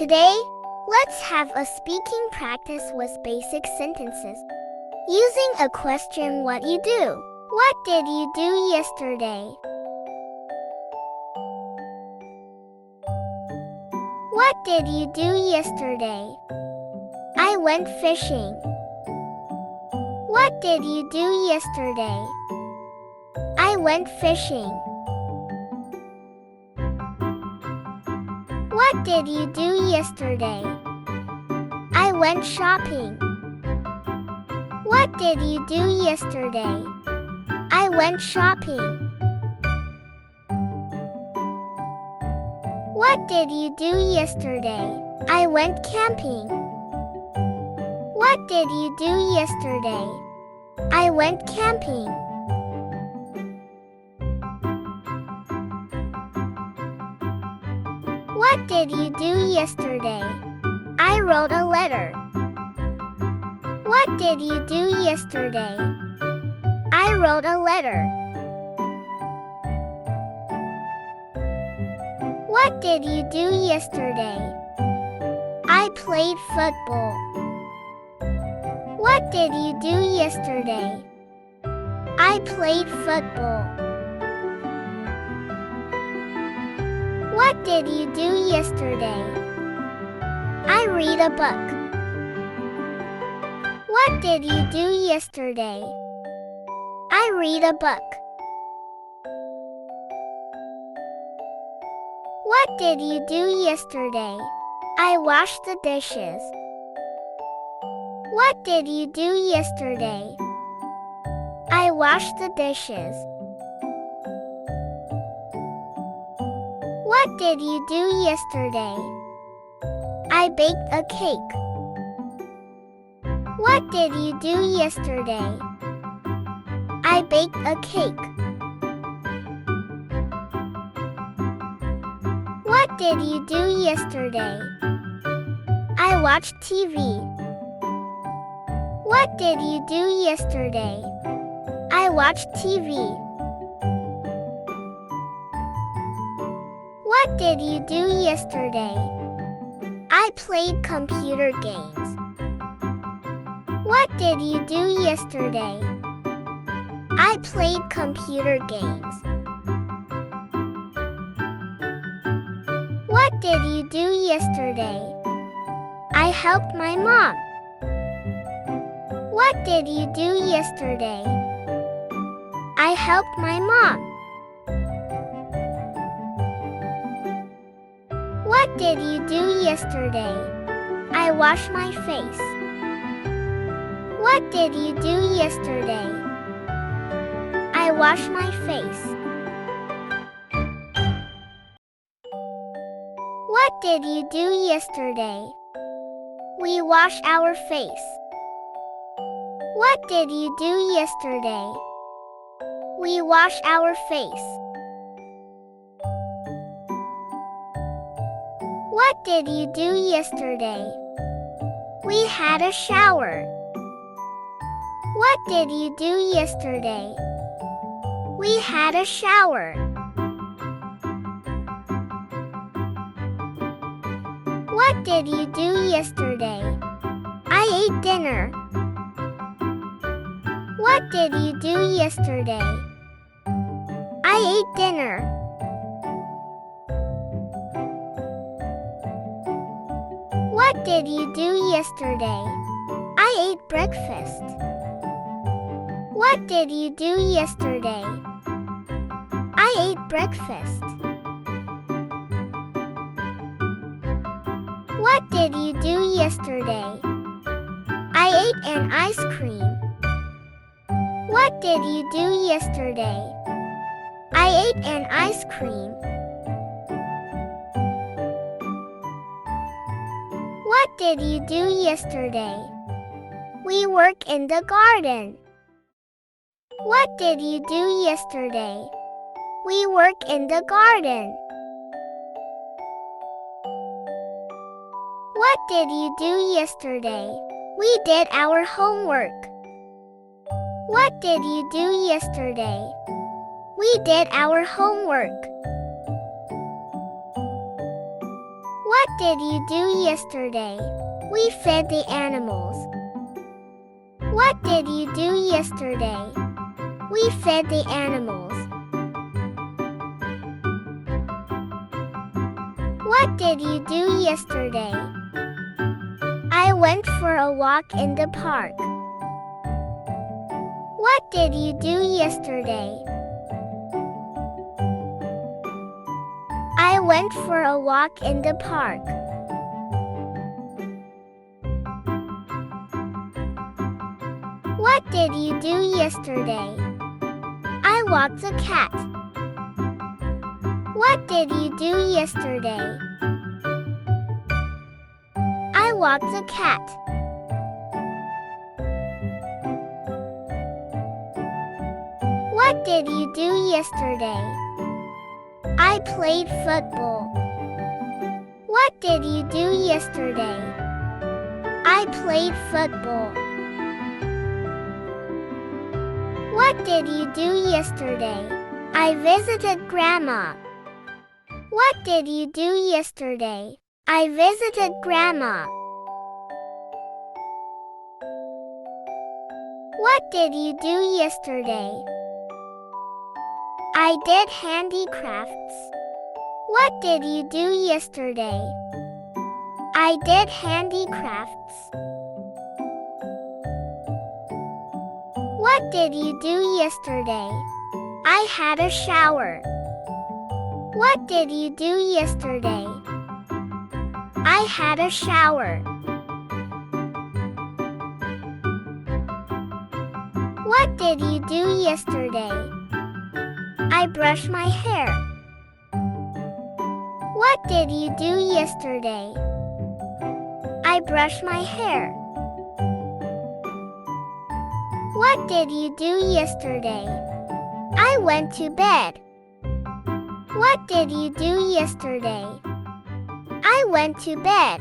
Today, let's have a speaking practice with basic sentences. Using a question, what you do. What did you do yesterday? What did you do yesterday? I went fishing. What did you do yesterday? I went fishing. What did you do yesterday? I went shopping. What did you do yesterday? I went shopping. What did you do yesterday? I went camping. What did you do yesterday? I went camping. What did you do yesterday? I wrote a letter. What did you do yesterday? I wrote a letter. What did you do yesterday? I played football. What did you do yesterday? I played football. What did you do yesterday? I read a book. What did you do yesterday? I read a book. What did you do yesterday? I washed the dishes. What did you do yesterday? I washed the dishes. What did you do yesterday? I baked a cake. What did you do yesterday? I baked a cake. What did you do yesterday? I watched TV. What did you do yesterday? I watched TV. What did you do yesterday? I played computer games. What did you do yesterday? I played computer games. What did you do yesterday? I helped my mom. What did you do yesterday? I helped my mom. What did you do yesterday? I washed my face. What did you do yesterday? I washed my face. What did you do yesterday? We washed our face. What did you do yesterday? We washed our face. What did you do yesterday? We had a shower. What did you do yesterday? We had a shower. What did you do yesterday? I ate dinner. What did you do yesterday? I ate dinner. What did you do yesterday? I ate breakfast. What did you do yesterday? I ate breakfast. What did you do yesterday? I ate an ice cream. What did you do yesterday? I ate an ice cream. What did you do yesterday? We worked in the garden. What did you do yesterday? We worked in the garden. What did you do yesterday? We did our homework. What did you do yesterday? We did our homework. What did you do yesterday? We fed the animals. What did you do yesterday? We fed the animals. What did you do yesterday? I went for a walk in the park. What did you do yesterday? I went for a walk in the park. What did you do yesterday? I walked the cat. What did you do yesterday? I walked the cat. What did you do yesterday? I played football. What did you do yesterday? I played football. What did you do yesterday? I visited Grandma. What did you do yesterday? I visited Grandma. What did you do yesterday? I did handicrafts. What did you do yesterday? I did handicrafts. What did you do yesterday? I had a shower. What did you do yesterday? I had a shower. What did you do yesterday? I brushed my hair. What did you do yesterday? I brushed my hair. What did you do yesterday? I went to bed. What did you do yesterday? I went to bed.